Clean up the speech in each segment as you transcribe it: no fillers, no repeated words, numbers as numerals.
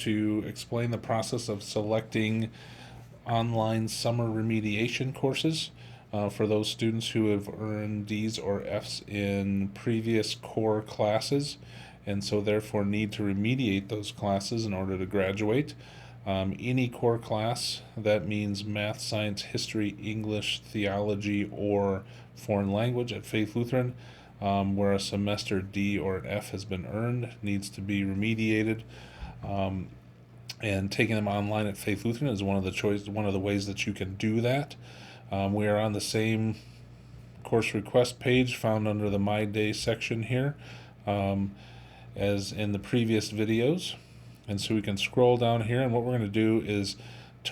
to explain the process of selecting online summer remediation courses for those students who have earned D's or F's in previous core classes and so therefore need to remediate those classes in order to graduate. Any core class, that means math, science, history, English, theology, or foreign language at Faith Lutheran, where a semester D or an F has been earned, needs to be remediated. And taking them online at Faith Lutheran is one of the ways that you can do that. We are on the same course request page found under the My Day section here as in the previous videos. And so we can scroll down here, and what we're going to do is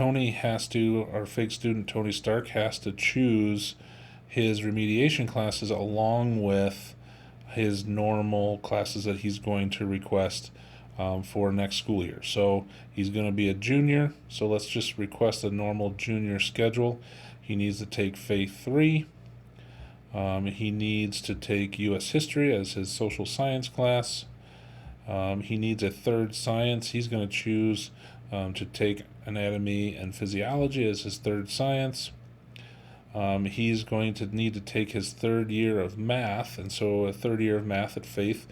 our fake student Tony Stark has to choose his remediation classes along with his normal classes that he's going to request for next school year. So he's going to be a junior, so let's just request a normal junior schedule. He needs to take Faith 3. He needs to take U.S. History as his social science class. He needs a third science. He's going to choose to take anatomy and physiology as his third science. He's going to need to take his third year of math, and so a third year of math at Faith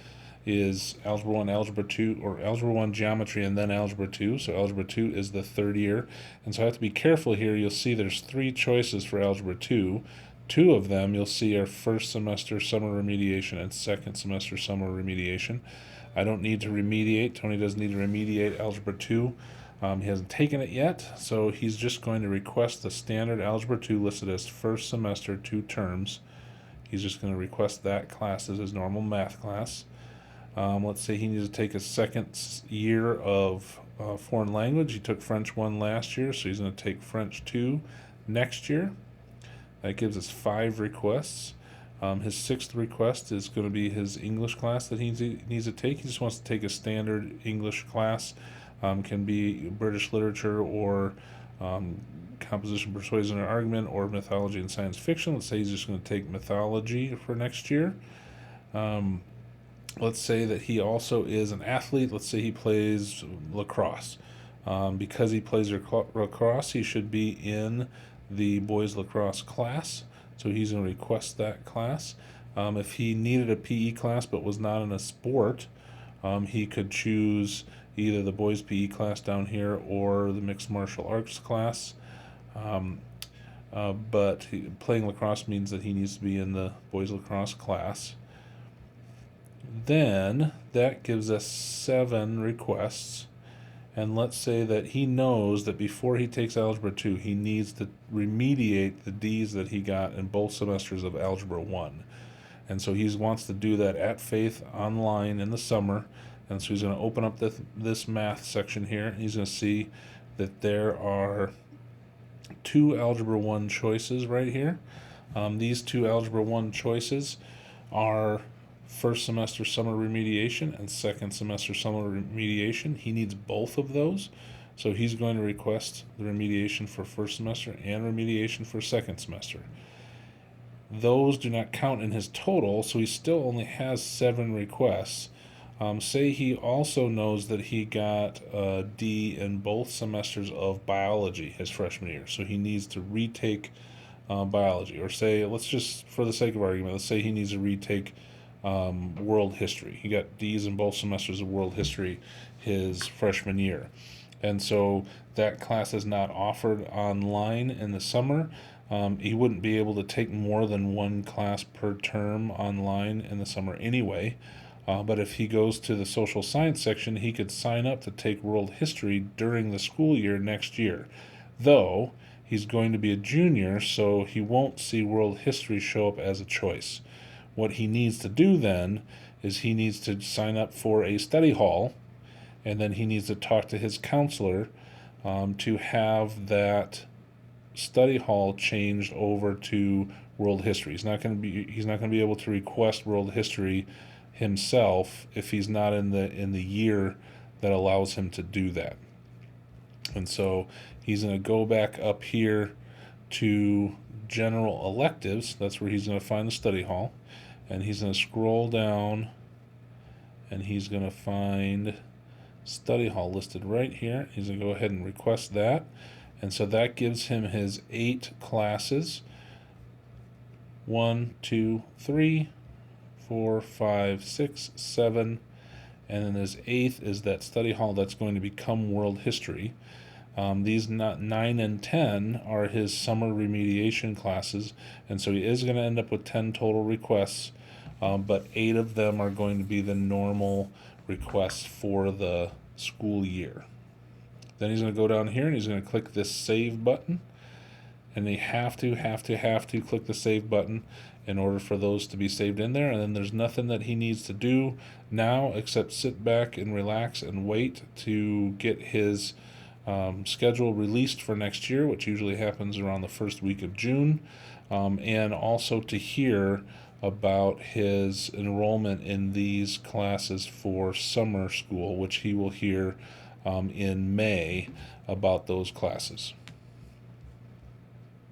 is Algebra 1, Algebra 2, or Algebra 1 Geometry and then Algebra 2. So Algebra 2 is the third year. And so I have to be careful here. You'll see there's 3 choices for Algebra 2. 2 of them you'll see are first semester summer remediation and second semester summer remediation. I don't need to remediate. Tony doesn't need to remediate Algebra 2. He hasn't taken it yet, so he's just going to request the standard Algebra 2 listed as first semester 2 terms. He's just going to request that class as his normal math class. Let's say he needs to take a second year of foreign language. He took French 1 last year, so he's going to take French 2 next year. That gives us 5 requests. His 6th request is going to be his English class that he needs to take. He just wants to take a standard English class. Can be British literature or composition, persuasion, or argument, or mythology and science fiction. Let's say he's just going to take mythology for next year. Let's say that he also is an athlete. Let's say he plays lacrosse. Because he plays lacrosse, he should be in the boys lacrosse class. So he's going to request that class. If he needed a PE class but was not in a sport, he could choose either the boys PE class down here or the mixed martial arts class. But playing lacrosse means that he needs to be in the boys lacrosse class. Then that gives us 7 requests. And let's say that he knows that before he takes Algebra 2, he needs to remediate the D's that he got in both semesters of Algebra 1. And so he wants to do that at Faith online in the summer. And so he's going to open up this math section here. And he's going to see that there are 2 Algebra 1 choices right here. These 2 Algebra 1 choices are first semester summer remediation and second semester summer remediation. He needs both of those, so he's going to request the remediation for first semester and remediation for second semester. Those do not count in his total, so he still only has 7 requests. Say he also knows that he got a D in both semesters of biology his freshman year, so he needs to retake biology. Or say, let's just, for the sake of argument, let's say he needs to retake world history. He got D's in both semesters of world history his freshman year. And so that class is not offered online in the summer. He wouldn't be able to take more than 1 class per term online in the summer anyway. But if he goes to the social science section, he could sign up to take world history during the school year next year. Though he's going to be a junior, so he won't see world history show up as a choice. What he needs to do then is he needs to sign up for a study hall, and then he needs to talk to his counselor to have that study hall changed over to world history. He's not going to be able to request world history himself if he's not in the year that allows him to do that. And so he's going to go back up here to general electives. That's where he's going to find the study hall. And he's going to scroll down and he's going to find study hall listed right here. He's going to go ahead and request that. And so that gives him his 8 classes. 1, 2, 3, 4, 5, 6, 7. And then his 8th is that study hall that's going to become world history. These 9 and 10 are his summer remediation classes, and so he is going to end up with 10 total requests, but 8 of them are going to be the normal requests for the school year. Then he's going to go down here and he's going to click this save button, and they have to click the save button in order for those to be saved in there. And then there's nothing that he needs to do now except sit back and relax and wait to get his schedule released for next year, which usually happens around the first week of June, and also to hear about his enrollment in these classes for summer school, which he will hear in May about those classes.